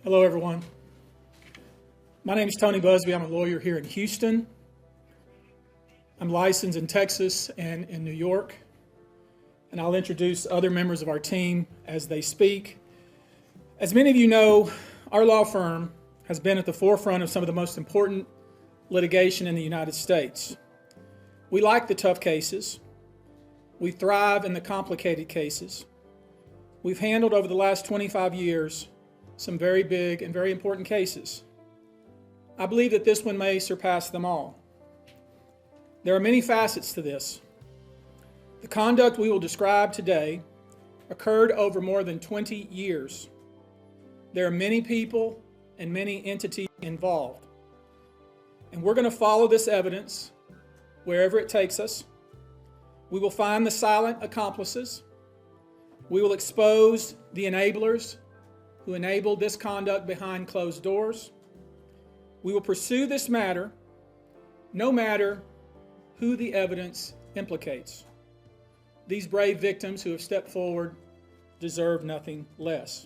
Hello, everyone. My name is Tony Buzbee. I'm a lawyer here in Houston. I'm licensed in Texas and in New York, and I'll introduce other members of our team as they speak. As many of you know, our law firm has been at the forefront of some of the most important litigation in the United States. We like the tough cases. We thrive in the complicated cases. We've handled over the last 25 years some very big and very important cases. I believe that this one may surpass them all. There are many facets to this. The conduct we will describe today occurred over more than 20 years. There are many people and many entities involved. And we're going to follow this evidence wherever it takes us. We will find the silent accomplices. We will expose the enablers who enabled this conduct behind closed doors. We will pursue this matter no matter who the evidence implicates. These brave victims who have stepped forward deserve nothing less.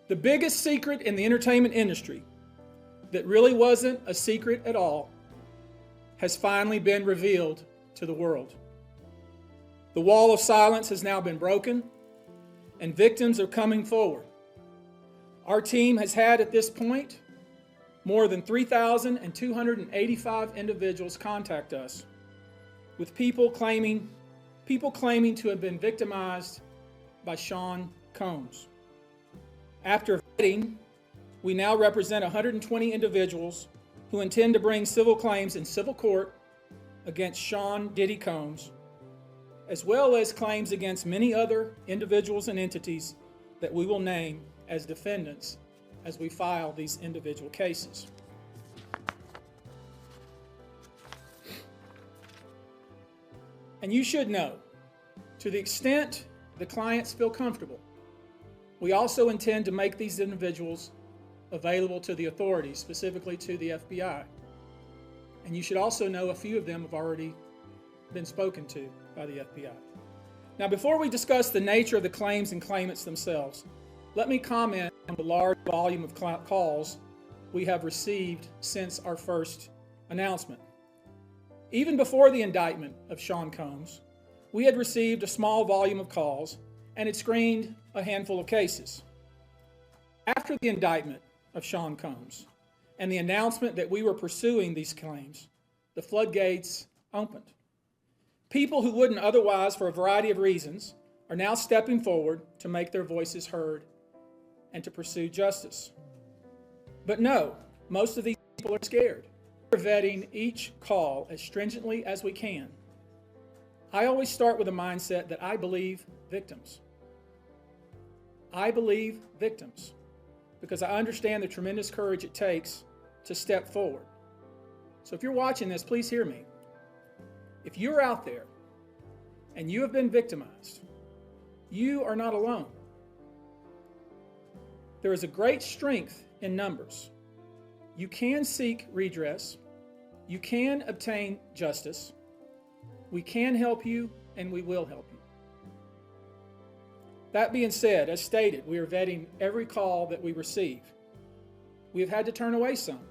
The biggest secret in the entertainment industry that really wasn't a secret at all has finally been revealed to the world. The wall of silence has now been broken, and victims are coming forward. Our team has had at this point more than 3,285 individuals contact us with people claiming to have been victimized by Sean Combs. After vetting, we now represent 120 individuals who intend to bring civil claims in civil court against Sean Diddy Combs, as well as claims against many other individuals and entities that we will name as defendants as we file these individual cases. And you should know, to the extent the clients feel comfortable, we also intend to make these individuals available to the authorities, specifically to the FBI. And you should also know a few of them have already been spoken to by the FBI. Now, before we discuss the nature of the claims and claimants themselves, let me comment on the large volume of calls we have received since our first announcement. Even before the indictment of Sean Combs, we had received a small volume of calls and had screened a handful of cases. After the indictment of Sean Combs and the announcement that we were pursuing these claims, the floodgates opened. People who wouldn't otherwise, for a variety of reasons, are now stepping forward to make their voices heard and to pursue justice. But no, most of these people are scared. We're vetting each call as stringently as we can. I always start with a mindset that I believe victims. I believe victims because I understand the tremendous courage it takes to step forward. So if you're watching this, please hear me. If you're out there and you have been victimized, you are not alone. There is a great strength in numbers. You can seek redress. You can obtain justice. We can help you, and we will help you. That being said, as stated, we are vetting every call that we receive. We have had to turn away some.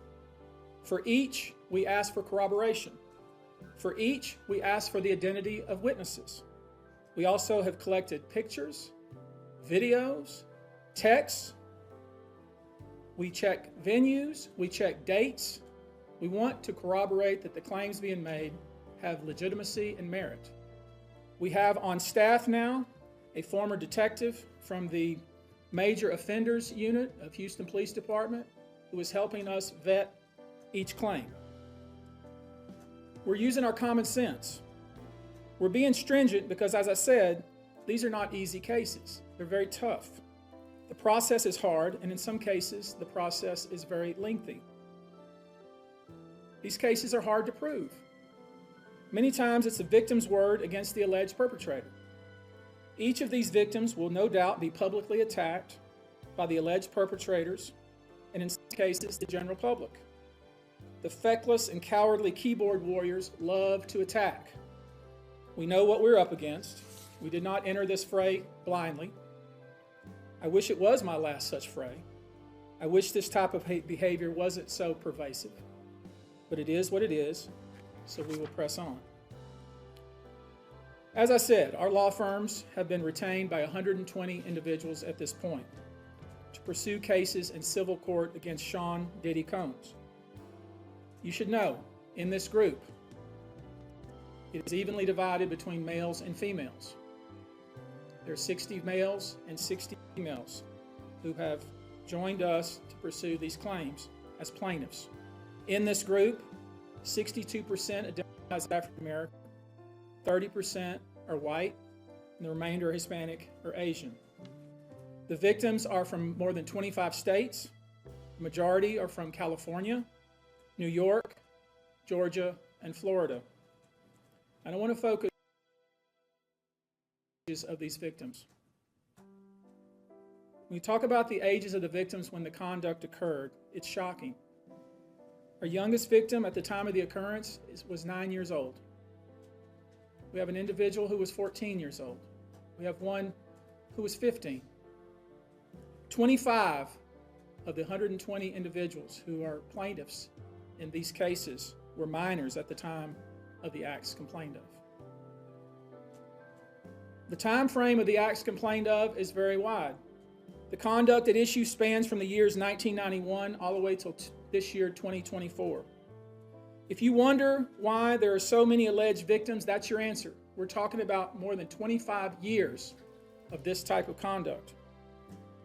For each, we ask for corroboration. For each, we ask for the identity of witnesses. We also have collected pictures, videos, texts. We check venues, we check dates. We want to corroborate that the claims being made have legitimacy and merit. We have on staff now a former detective from the Major Offenders Unit of Houston Police Department who is helping us vet each claim. We're using our common sense. We're being stringent because, as I said, these are not easy cases. They're very tough. The process is hard, and in some cases, the process is very lengthy. These cases are hard to prove. Many times, it's the victim's word against the alleged perpetrator. Each of these victims will no doubt be publicly attacked by the alleged perpetrators, and in some cases, the general public. The feckless and cowardly keyboard warriors love to attack. We know what we're up against. We did not enter this fray blindly. I wish it was my last such fray. I wish this type of behavior wasn't so pervasive. But it is what it is, so we will press on. As I said, our law firms have been retained by 120 individuals at this point to pursue cases in civil court against Sean Diddy Combs. You should know, in this group, it is evenly divided between males and females. There are 60 males and 60 females who have joined us to pursue these claims as plaintiffs. In this group, 62% identify as African American, 30% are white, and the remainder are Hispanic or Asian. The victims are from more than 25 states. The majority are from California, New York, Georgia, and Florida. And I want to focus on the ages of these victims. When we talk about the ages of the victims when the conduct occurred, it's shocking. Our youngest victim at the time of the occurrence was 9 years old. We have an individual who was 14 years old. We have one who was 15. 25 of the 120 individuals who are plaintiffs in these cases were minors at the time of the acts complained of. The time frame of the acts complained of is very wide. The conduct at issue spans from the years 1991 all the way till this year, 2024. If you wonder why there are so many alleged victims, that's your answer. We're talking about more than 25 years of this type of conduct.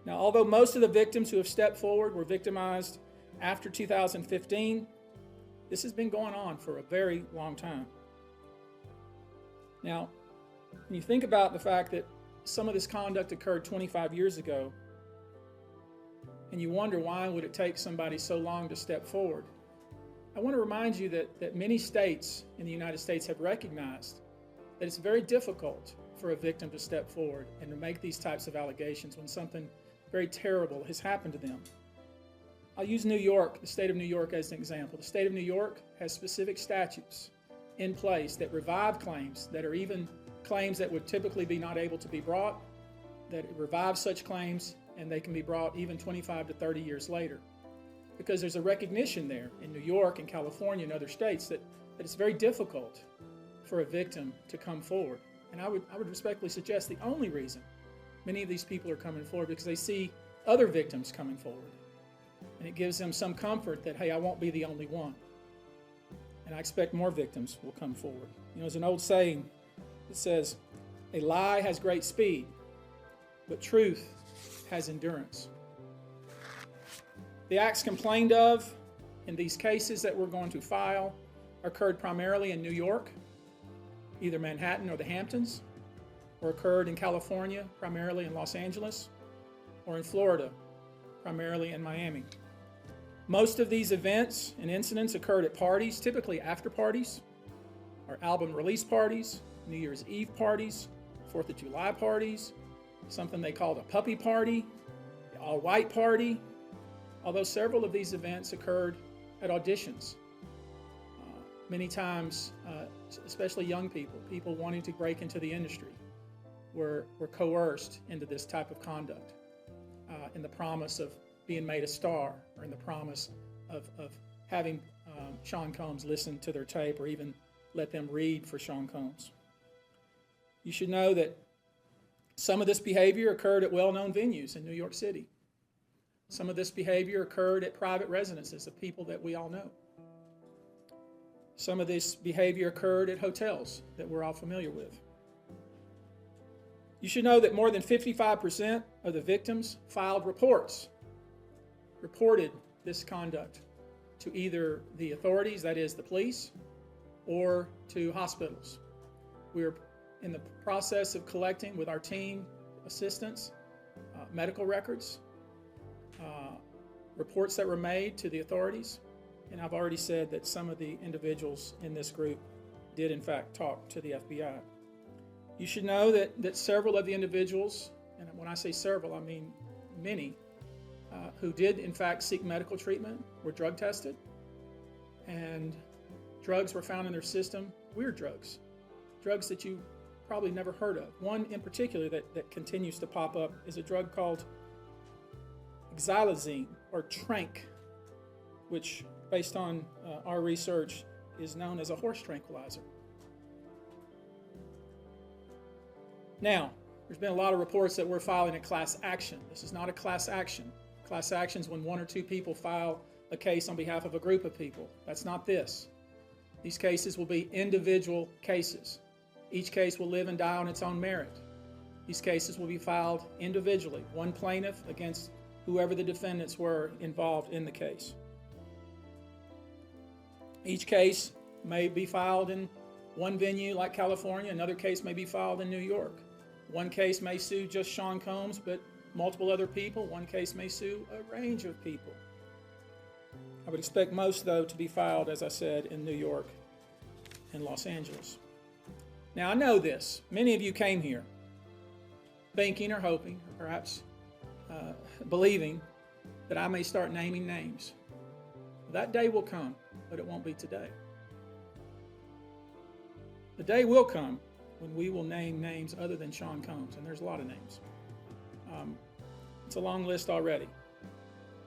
Now, although most of the victims who have stepped forward were victimized after 2015, this has been going on for a very long time. Now, when you think about the fact that some of this conduct occurred 25 years ago, and you wonder why would it take somebody so long to step forward, I want to remind you that many states in the United States have recognized that it's very difficult for a victim to step forward and to make these types of allegations when something very terrible has happened to them. I'll use New York, the state of New York, as an example. The state of New York has specific statutes in place that revive claims that are even claims that would typically be not able to be brought, that revive such claims, and they can be brought even 25 to 30 years later. Because there's a recognition there in New York and California and other states that it's very difficult for a victim to come forward. And I would respectfully suggest the only reason many of these people are coming forward because they see other victims coming forward. And it gives them some comfort that, hey, I won't be the only one. And I expect more victims will come forward. You know, there's an old saying that says, a lie has great speed, but truth has endurance. The acts complained of in these cases that we're going to file occurred primarily in New York, either Manhattan or the Hamptons, or occurred in California, primarily in Los Angeles, or in Florida, primarily in Miami. Most of these events and incidents occurred at parties, typically after parties, or album release parties, New Year's Eve parties, 4th of July parties, something they called a puppy party, the all-white party, although several of these events occurred at auditions. Many times, especially young people wanting to break into the industry, were coerced into this type of conduct in the promise of being made a star, or in the promise of having Sean Combs listen to their tape or even let them read for Sean Combs. You should know that some of this behavior occurred at well-known venues in New York City. Some of this behavior occurred at private residences of people that we all know. Some of this behavior occurred at hotels that we're all familiar with. You should know that more than 55% of the victims filed reported this conduct to either the authorities, that is the police, or to hospitals. We're in the process of collecting with our team assistants medical records, reports that were made to the authorities, and I've already said that some of the individuals in this group did in fact talk to the FBI. You should know that several of the individuals, and when I say several, I mean many, who did in fact seek medical treatment were drug tested, and drugs were found in their system, weird drugs that you probably never heard of. One in particular that continues to pop up is a drug called xylazine or trank, which, based on our research, is known as a horse tranquilizer. Now, there's been a lot of reports that we're filing a class action. This is not a class action. Class action is when one or two people file a case on behalf of a group of people. That's not this. These cases will be individual cases. Each case will live and die on its own merit. These cases will be filed individually, one plaintiff against whoever the defendants were involved in the case. Each case may be filed in one venue like California, another case may be filed in New York. One case may sue just Sean Combs, but multiple other people. One case may sue a range of people. I would expect most, though, to be filed, as I said, in New York and Los Angeles. Now, I know this. Many of you came here thinking or hoping, or perhaps believing that I may start naming names. That day will come, but it won't be today. The day will come when we will name names other than Sean Combs, and there's a lot of names. It's a long list already.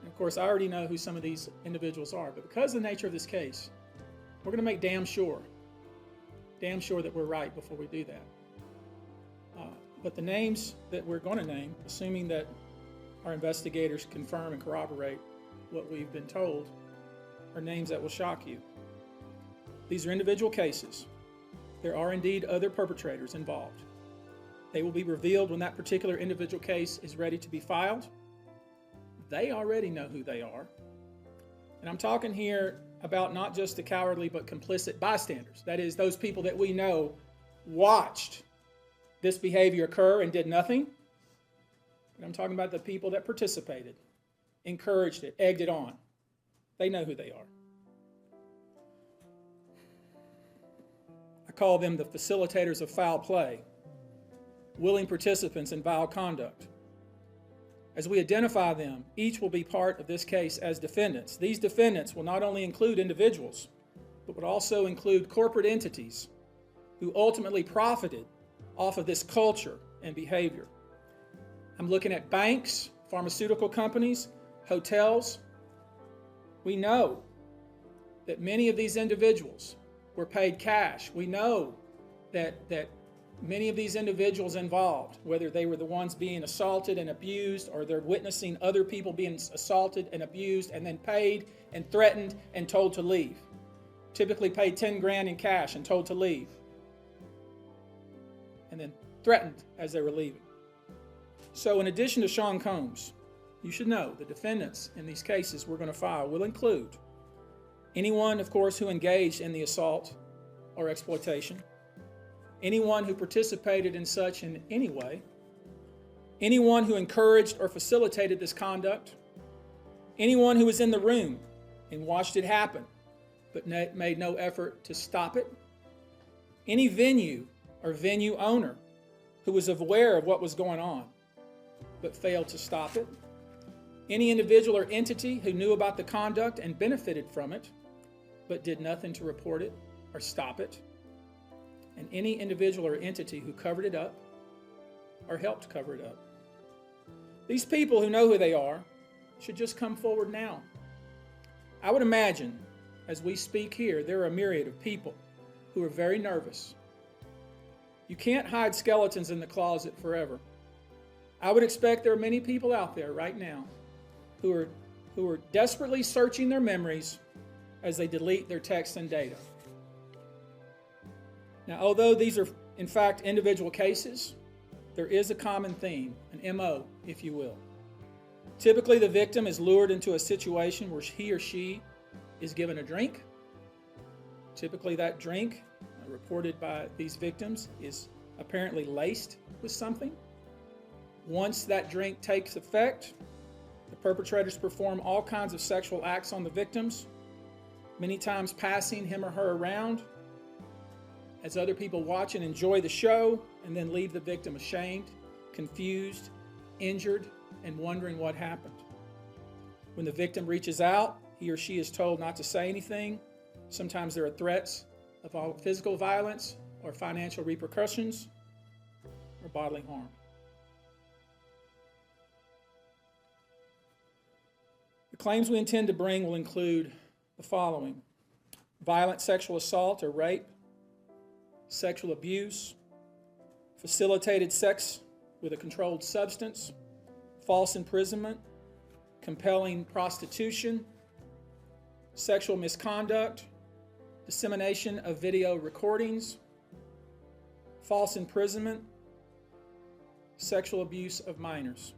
And of course, I already know who some of these individuals are, but because of the nature of this case, we're going to make damn sure that we're right before we do that. But the names that we're going to name, assuming that our investigators confirm and corroborate what we've been told, are names that will shock you. These are individual cases. There are indeed other perpetrators involved. They will be revealed when that particular individual case is ready to be filed. They already know who they are. And I'm talking here about not just the cowardly but complicit bystanders. That is, those people that we know watched this behavior occur and did nothing. And I'm talking about the people that participated, encouraged it, egged it on. They know who they are. I call them the facilitators of foul play, willing participants in vile conduct. As we identify them, each will be part of this case as defendants. These defendants will not only include individuals, but would also include corporate entities who ultimately profited off of this culture and behavior. I'm looking at banks, pharmaceutical companies, hotels. We know that many of these individuals were paid cash. We know that many of these individuals involved, whether they were the ones being assaulted and abused or they're witnessing other people being assaulted and abused and then paid and threatened and told to leave. Typically paid 10 grand in cash and told to leave. And then threatened as they were leaving. So in addition to Sean Combs, you should know the defendants in these cases we're going to file will include anyone, of course, who engaged in the assault or exploitation, anyone who participated in such in any way, anyone who encouraged or facilitated this conduct, anyone who was in the room and watched it happen but made no effort to stop it, any venue or venue owner who was aware of what was going on but failed to stop it, any individual or entity who knew about the conduct and benefited from it but did nothing to report it or stop it, and any individual or entity who covered it up or helped cover it up. These people who know who they are should just come forward now. I would imagine, as we speak here, there are a myriad of people who are very nervous. You can't hide skeletons in the closet forever. I would expect there are many people out there right now who are desperately searching their memories as they delete their texts and data. Now, although these are, in fact, individual cases, there is a common theme, an MO, if you will. Typically, the victim is lured into a situation where he or she is given a drink. Typically, that drink, reported by these victims, is apparently laced with something. Once that drink takes effect, the perpetrators perform all kinds of sexual acts on the victims, many times passing him or her around as other people watch and enjoy the show, and then leave the victim ashamed, confused, injured, and wondering what happened. When the victim reaches out, he or she is told not to say anything. Sometimes there are threats of physical violence or financial repercussions or bodily harm. The claims we intend to bring will include the following: violent sexual assault or rape, sexual abuse, facilitated sex with a controlled substance, false imprisonment, compelling prostitution, sexual misconduct, dissemination of video recordings, false imprisonment, sexual abuse of minors.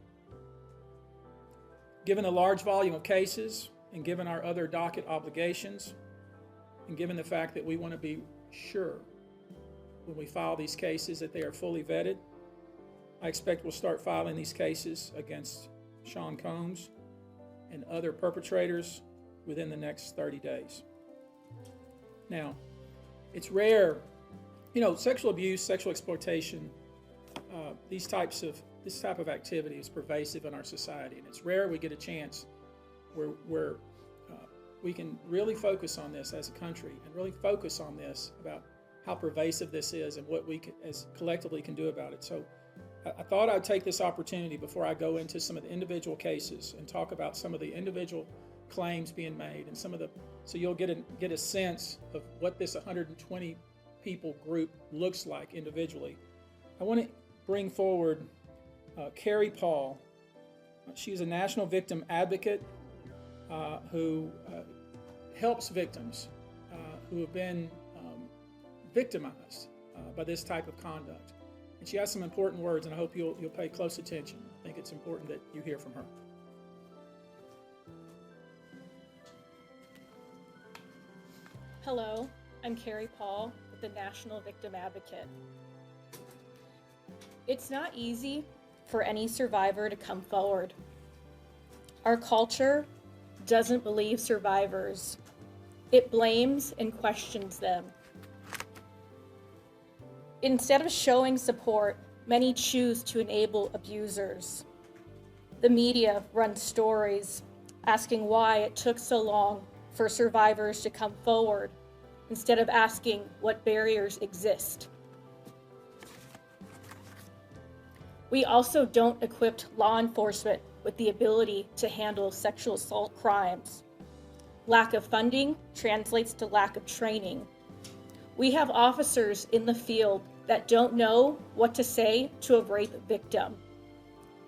Given the large volume of cases and given our other docket obligations, and given the fact that we want to be sure when we file these cases that they are fully vetted, I expect we'll start filing these cases against Sean Combs and other perpetrators within the next 30 days. Now, it's rare, sexual abuse, sexual exploitation, this type of activity is pervasive in our society, and it's rare we get a chance where we can really focus on this as a country and really focus on this about how pervasive this is and what we as collectively can do about it. So I thought I'd take this opportunity before I go into some of the individual cases and talk about some of the individual claims being made and so you'll get a sense of what this 120 people group looks like individually. I want to bring forward Carrie Paul. She's a national victim advocate who helps victims who have been victimized by this type of conduct. And she has some important words, and I hope you'll pay close attention. I think it's important that you hear from her. Hello, I'm Carrie Paul with the National Victim Advocate. It's not easy for any survivor to come forward. Our culture doesn't believe survivors. It blames and questions them. Instead of showing support, many choose to enable abusers. The media runs stories asking why it took so long for survivors to come forward instead of asking what barriers exist. We also don't equip law enforcement with the ability to handle sexual assault crimes. Lack of funding translates to lack of training. We have officers in the field that don't know what to say to a rape victim,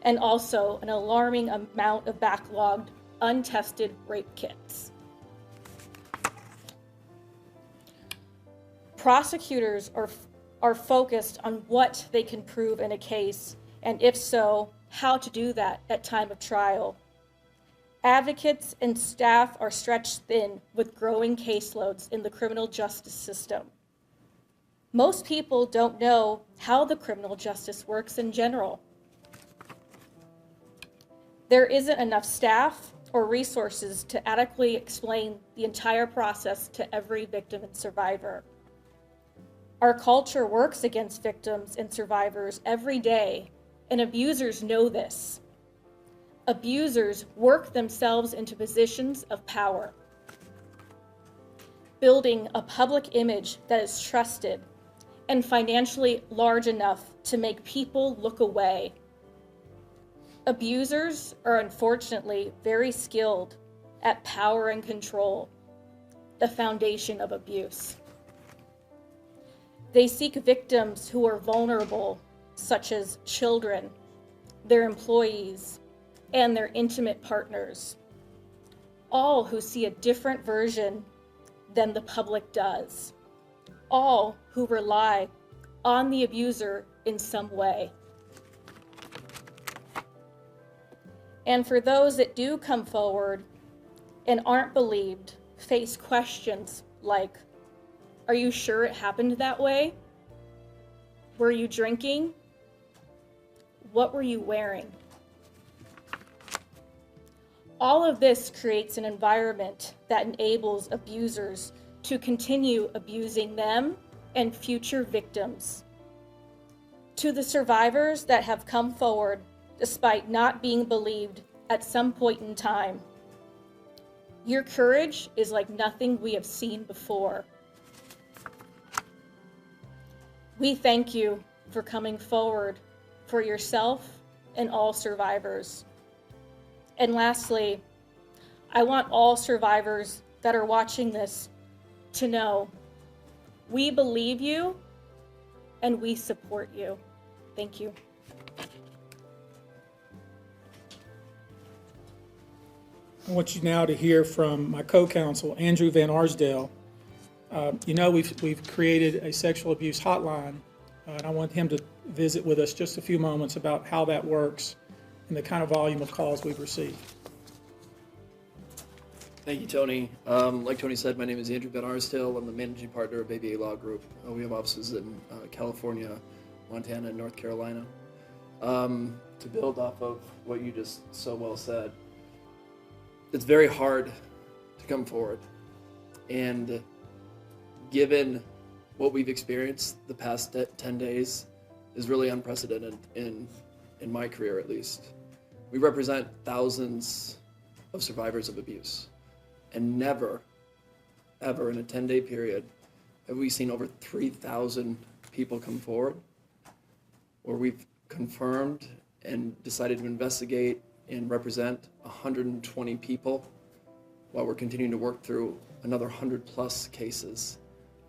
and also an alarming amount of backlogged, untested rape kits. Prosecutors are focused on what they can prove in a case, and if so, how to do that at time of trial. Advocates and staff are stretched thin with growing caseloads in the criminal justice system. Most people don't know how the criminal justice works in general. There isn't enough staff or resources to adequately explain the entire process to every victim and survivor. Our culture works against victims and survivors every day, and abusers know this. Abusers work themselves into positions of power, building a public image that is trusted and financially large enough to make people look away. Abusers are unfortunately very skilled at power and control, the foundation of abuse. They seek victims who are vulnerable, such as children, their employees, and their intimate partners, all who see a different version than the public does, all who rely on the abuser in some way. And for those that do come forward and aren't believed, face questions like, are you sure it happened that way? Were you drinking? What were you wearing? All of this creates an environment that enables abusers to continue abusing them and future victims. To the survivors that have come forward despite not being believed at some point in time, your courage is like nothing we have seen before. We thank you for coming forward for yourself and all survivors. And lastly, I want all survivors that are watching this to know we believe you and we support you. Thank you. I want you now to hear from my co-counsel, Andrew Van Arsdale. We've created a sexual abuse hotline, and I want him to visit with us just a few moments about how that works and the kind of volume of calls we've received. Thank you, Tony. Like Tony said, my name is Andrew Van Arsdale. I'm the managing partner of Buzbee Law Group. We have offices in California, Montana, and North Carolina. To build off of what you just so well said, it's very hard to come forward. And given what we've experienced the past 10 days is really unprecedented in my career, at least. We represent thousands of survivors of abuse. And never, ever in a 10-day period have we seen over 3,000 people come forward where we've confirmed and decided to investigate and represent 120 people while we're continuing to work through another 100+ cases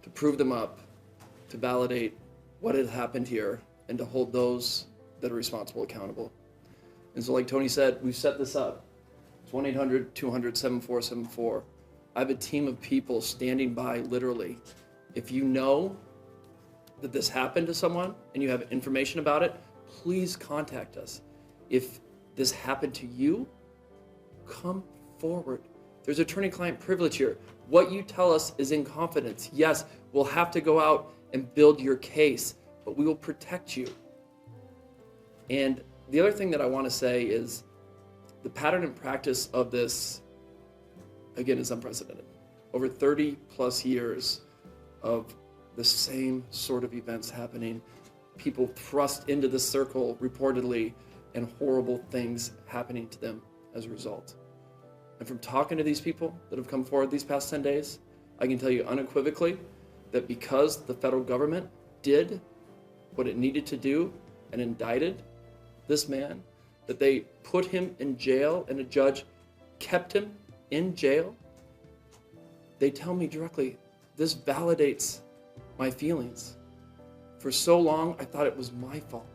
to prove them up, to validate what had happened here, and to hold those that are responsible accountable. And so like Tony said, we've set this up. It's 1-800-200-7474. I have a team of people standing by literally. If you know that this happened to someone and you have information about it, please contact us. If this happened to you, come forward. There's attorney-client privilege here. What you tell us is in confidence. Yes, we'll have to go out and build your case, but we will protect you. And the other thing that I want to say is the pattern and practice of this, again, is unprecedented. Over 30+ years of the same sort of events happening, people thrust into the circle reportedly, and horrible things happening to them as a result. And from talking to these people that have come forward these past 10 days, I can tell you unequivocally that because the federal government did what it needed to do and indicted this man, that they put him in jail and a judge kept him in jail, they tell me directly, this validates my feelings. For so long, I thought it was my fault.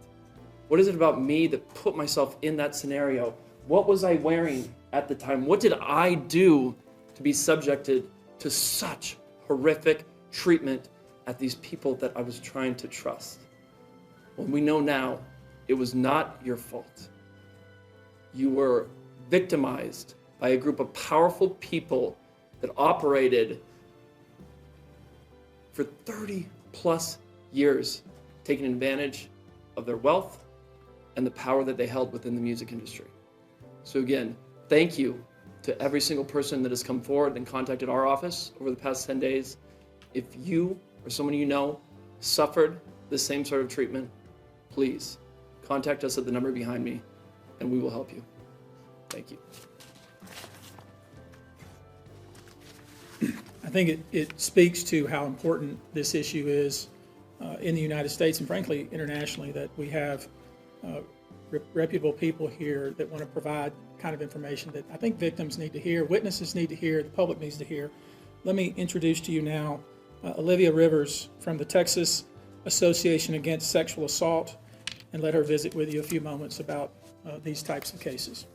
What is it about me that put myself in that scenario? What was I wearing at the time? What did I do to be subjected to such horrific treatment at these people that I was trying to trust? Well, we know now it was not your fault. You were victimized by a group of powerful people that operated for 30+ years, taking advantage of their wealth and the power that they held within the music industry. So again, thank you to every single person that has come forward and contacted our office over the past 10 days. If you or someone you know suffered the same sort of treatment, please contact us at the number behind me and we will help you. Thank you. I think it speaks to how important this issue is in the United States and frankly internationally, that we have reputable people here that want to provide kind of information that I think victims need to hear, witnesses need to hear, the public needs to hear. Let me introduce to you now Olivia Rivers from the Texas Association Against Sexual Assault, and let her visit with you a few moments about these types of cases.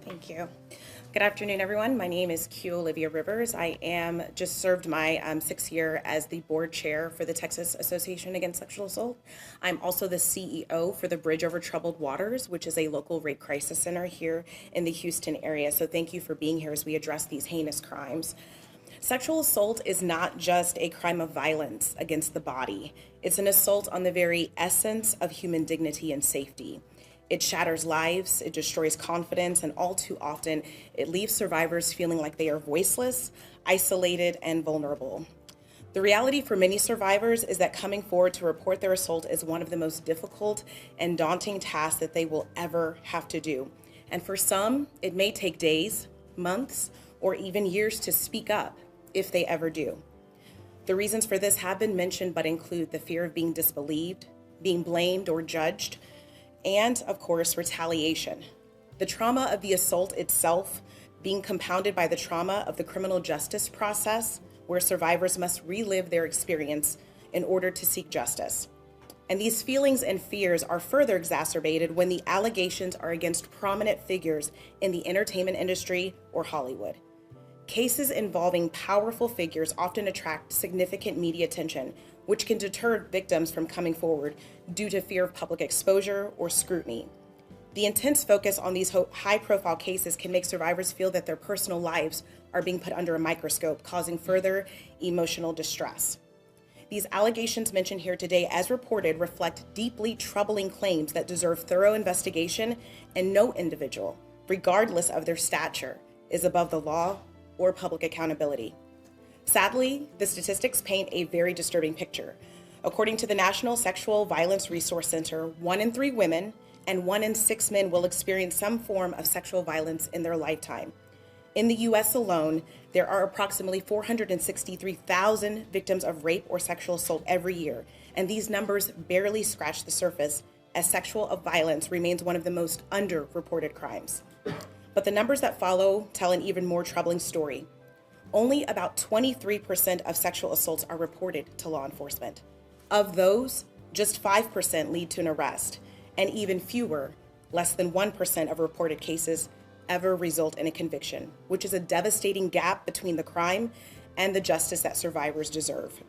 Thank you. Good afternoon, everyone. My name is Q. Olivia Rivers. I am just served my 6th year as the board chair for the Texas Association Against Sexual Assault. I'm also the CEO for the Bridge Over Troubled Waters, which is a local rape crisis center here in the Houston area. So thank you for being here as we address these heinous crimes. Sexual assault is not just a crime of violence against the body. It's an assault on the very essence of human dignity and safety. It shatters lives, it destroys confidence, and all too often, it leaves survivors feeling like they are voiceless, isolated, and vulnerable. The reality for many survivors is that coming forward to report their assault is one of the most difficult and daunting tasks that they will ever have to do. And for some, it may take days, months, or even years to speak up, if they ever do. The reasons for this have been mentioned, but include the fear of being disbelieved, being blamed or judged, and of course, retaliation. The trauma of the assault itself being compounded by the trauma of the criminal justice process, where survivors must relive their experience in order to seek justice. And these feelings and fears are further exacerbated when the allegations are against prominent figures in the entertainment industry or Hollywood. Cases involving powerful figures often attract significant media attention, which can deter victims from coming forward due to fear of public exposure or scrutiny. The intense focus on these high-profile cases can make survivors feel that their personal lives are being put under a microscope, causing further emotional distress. These allegations mentioned here today, as reported, reflect deeply troubling claims that deserve thorough investigation, and no individual, regardless of their stature, is above the law or public accountability. Sadly, the statistics paint a very disturbing picture. According to the National Sexual Violence Resource Center, 1 in 3 women and 1 in 6 men will experience some form of sexual violence in their lifetime. In the U.S. alone, there are approximately 463,000 victims of rape or sexual assault every year, and these numbers barely scratch the surface, as sexual violence remains one of the most underreported crimes. But the numbers that follow tell an even more troubling story. Only about 23% of sexual assaults are reported to law enforcement. Of those, just 5% lead to an arrest, and even fewer, less than 1% of reported cases, ever result in a conviction, which is a devastating gap between the crime and the justice that survivors deserve.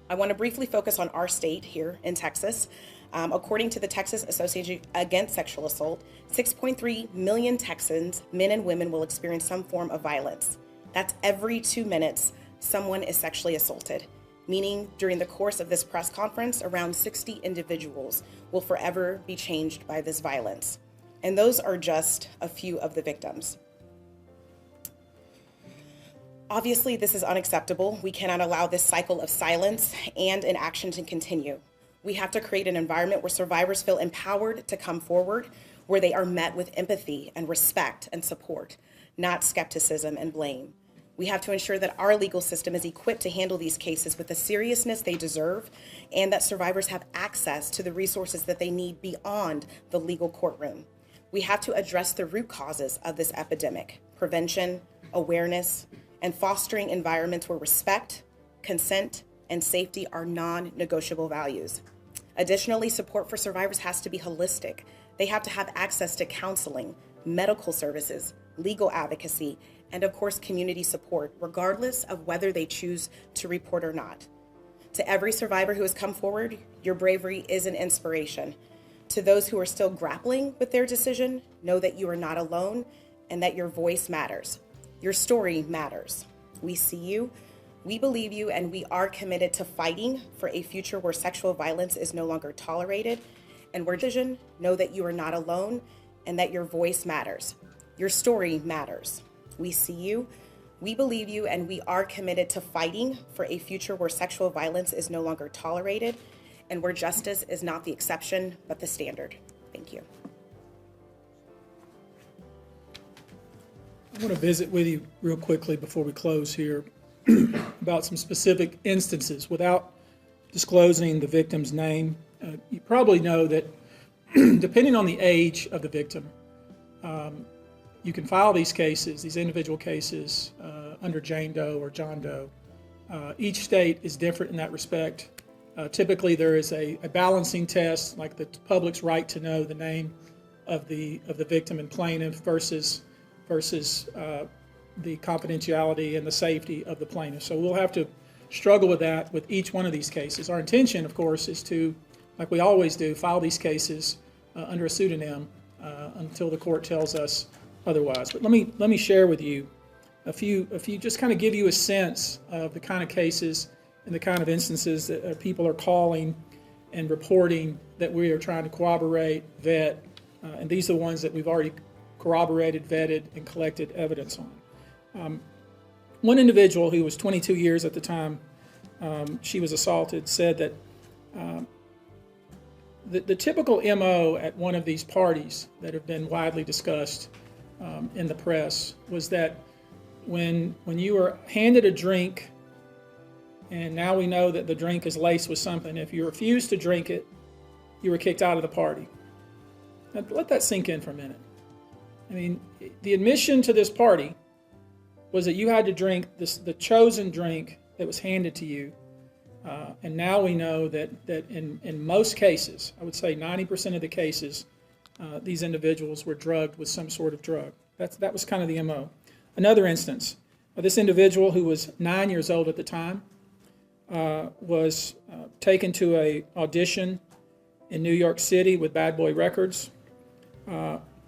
I want to briefly focus on our state here in Texas. According to the Texas Association Against Sexual Assault, 6.3 million Texans, men and women, will experience some form of violence. That's every 2 minutes someone is sexually assaulted, meaning during the course of this press conference, around 60 individuals will forever be changed by this violence. And those are just a few of the victims. Obviously, this is unacceptable. We cannot allow this cycle of silence and inaction to continue. We have to create an environment where survivors feel empowered to come forward, where they are met with empathy and respect and support, not skepticism and blame. We have to ensure that our legal system is equipped to handle these cases with the seriousness they deserve, and that survivors have access to the resources that they need beyond the legal courtroom. We have to address the root causes of this epidemic: prevention, awareness, and fostering environments where respect, consent, and safety are non-negotiable values. Additionally, support for survivors has to be holistic. They have to have access to counseling, medical services, legal advocacy, and of course, community support, regardless of whether they choose to report or not. To every survivor who has come forward, your bravery is an inspiration. To those who are still grappling with their decision, know that you are not alone and that your voice matters. Your story matters. We see you, we believe you, and we are committed to fighting for a future where sexual violence is no longer tolerated. And where decision, know that you are not alone and that your voice matters. Your story matters. We see you, we believe you, and we are committed to fighting for a future where sexual violence is no longer tolerated and where justice is not the exception, but the standard. Thank you. I want to visit with you real quickly before we close here about some specific instances without disclosing the victim's name. You probably know that depending on the age of the victim, you can file these cases, these individual cases, under Jane Doe or John Doe. Each state is different in that respect. Typically, there is a balancing test, like the public's right to know the name of the victim and plaintiff versus the confidentiality and the safety of the plaintiff. So we'll have to struggle with that with each one of these cases. Our intention, of course, is to, like we always do, file these cases under a pseudonym until the court tells us otherwise. But let me share with you a few, just kind of give you a sense of the kind of cases and the kind of instances that people are calling and reporting that we are trying to corroborate, vet, and these are the ones that we've already corroborated, vetted, and collected evidence on. One individual who was 22 years at the time she was assaulted said that the typical MO at one of these parties that have been widely discussed in the press was that when you were handed a drink, and now we know that the drink is laced with something, if you refused to drink it, you were kicked out of the party. Now, let that sink in for a minute. I mean, the admission to this party was that you had to drink the chosen drink that was handed to you. And now we know that in most cases, I would say 90% of the cases, these individuals were drugged with some sort of drug. That was kind of the MO. Another instance, this individual who was 9 years old at the time was taken to an audition in New York City with Bad Boy Records.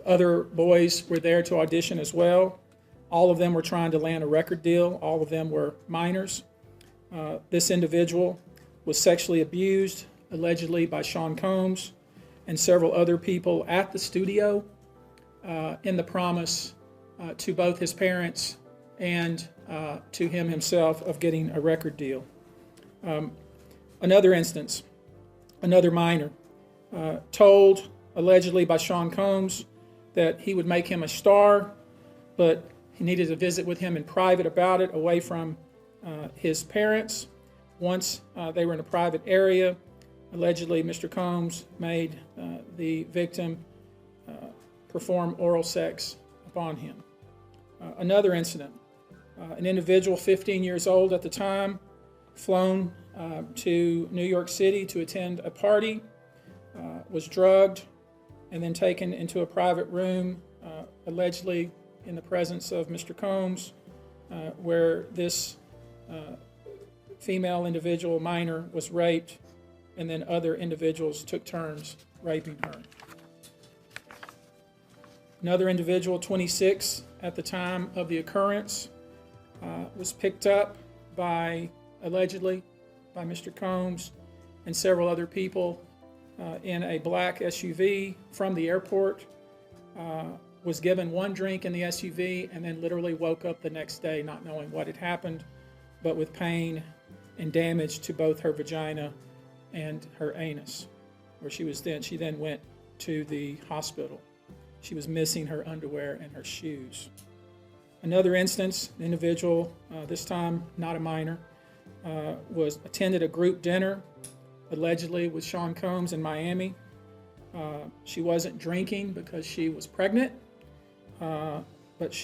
Other boys were there to audition as well. All of them were trying to land a record deal. All of them were minors. This individual was sexually abused, allegedly by Sean Combs and several other people at the studio in the promise to both his parents and to him himself of getting a record deal. Another instance, another minor, told allegedly by Sean Combs that he would make him a star, but he needed to visit with him in private about it, away from his parents. Once they were in a private area, allegedly Mr. Combs made the victim perform oral sex upon him. Another incident, an individual 15 years old at the time, flown to New York City to attend a party, was drugged and then taken into a private room, allegedly in the presence of Mr. Combs, where this female individual, minor, was raped, and then other individuals took turns raping her. Another individual, 26 at the time of the occurrence, was picked up allegedly by Mr. Combs and several other people in a black SUV from the airport, was given one drink in the SUV, and then literally woke up the next day not knowing what had happened, but with pain and damage to both her vagina and her anus, where she then went to the hospital. She was missing her underwear and her shoes. Another instance, an individual, this time not a minor, attended a group dinner, allegedly with Sean Combs in Miami. She wasn't drinking because she was pregnant, but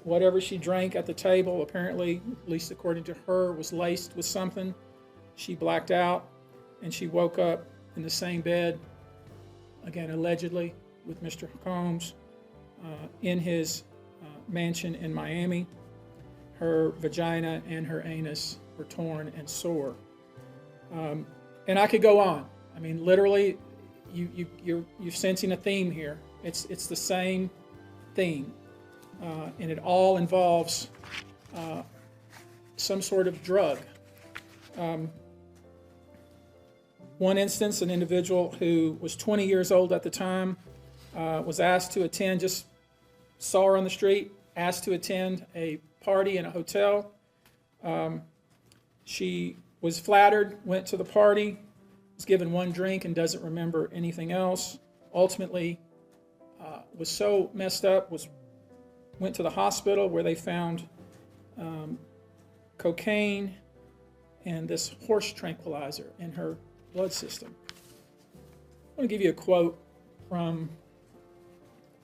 whatever she drank at the table, apparently, at least according to her, was laced with something. She blacked out, and she woke up in the same bed, again, allegedly, with Mr. Combs in his mansion in Miami. Her vagina and her anus were torn and sore. And I could go on. I mean, literally, you're sensing a theme here. It's the same theme, and it all involves some sort of drug. One instance, an individual who was 20 years old at the time was asked to attend, just saw her on the street, asked to attend a party in a hotel. She was flattered, went to the party, was given one drink and doesn't remember anything else. Ultimately, was so messed up, went to the hospital where they found cocaine and this horse tranquilizer in her blood system. I want to give you a quote from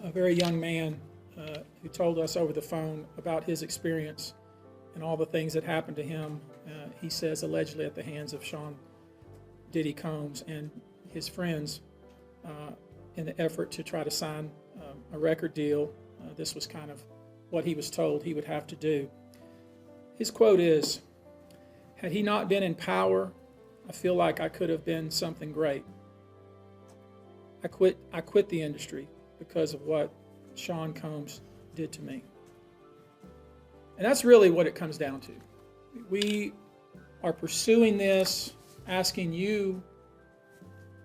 a very young man who told us over the phone about his experience and all the things that happened to him. He says, allegedly at the hands of Sean Diddy Combs and his friends in the effort to try to sign a record deal. This was kind of what he was told he would have to do. His quote is, "Had he not been in power, I feel like I could have been something great. I quit the industry because of what Sean Combs did to me." And that's really what it comes down to. We are pursuing this, asking you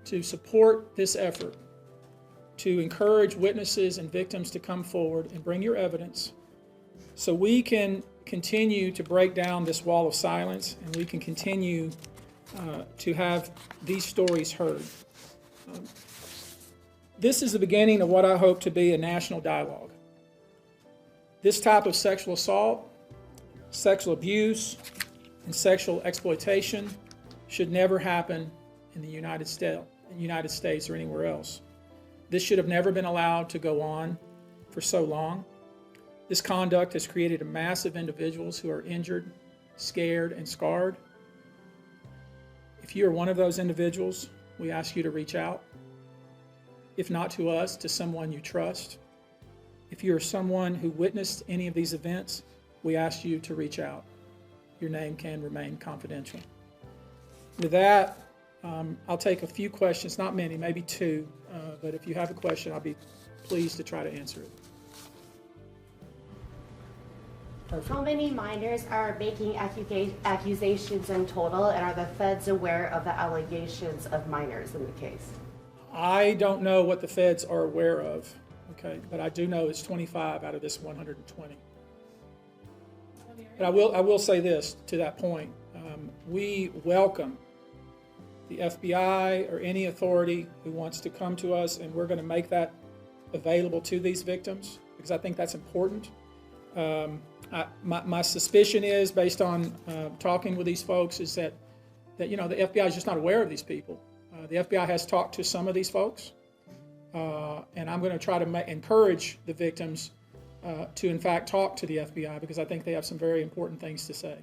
to support this effort, to encourage witnesses and victims to come forward and bring your evidence so we can continue to break down this wall of silence and we can continue to have these stories heard. This is the beginning of what I hope to be a national dialogue. This type of sexual assault, sexual abuse, and sexual exploitation should never happen in the United States or anywhere else. This should have never been allowed to go on for for so long. This conduct has created a mass of individuals who are injured, scared, and scarred. If you are one of those individuals, we ask you to reach out. If not to us, to someone you trust. If you are someone who witnessed any of these events, we ask you to reach out. Your name can remain confidential. With that, I'll take a few questions, not many, maybe two, but if you have a question, I'll be pleased to try to answer it. Perfect. How many minors are making accusations in total, and are the feds aware of the allegations of minors in the case? I don't know what the feds are aware of, okay, but I do know it's 25 out of this 120. But I will say this to that point. We welcome the FBI or any authority who wants to come to us, and we're going to make that available to these victims because I think that's important. My suspicion is, based on talking with these folks, is that the FBI is just not aware of these people. The FBI has talked to some of these folks, and I'm going to try to encourage the victims to, in fact, talk to the FBI because I think they have some very important things to say.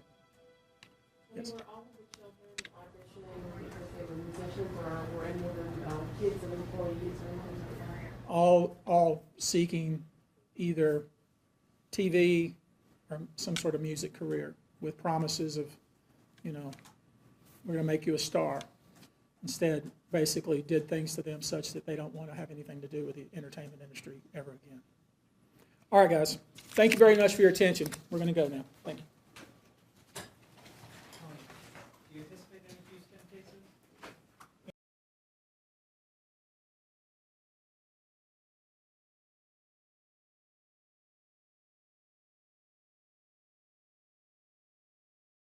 Yes. Were all of the children auditioning because they were musicians, or were any of them kids of employees or anything like that? All seeking either TV or some sort of music career with promises of, we're going to make you a star. Instead, basically did things to them such that they don't want to have anything to do with the entertainment industry ever again. All right, guys. Thank you very much for your attention. We're going to go now. Thank you.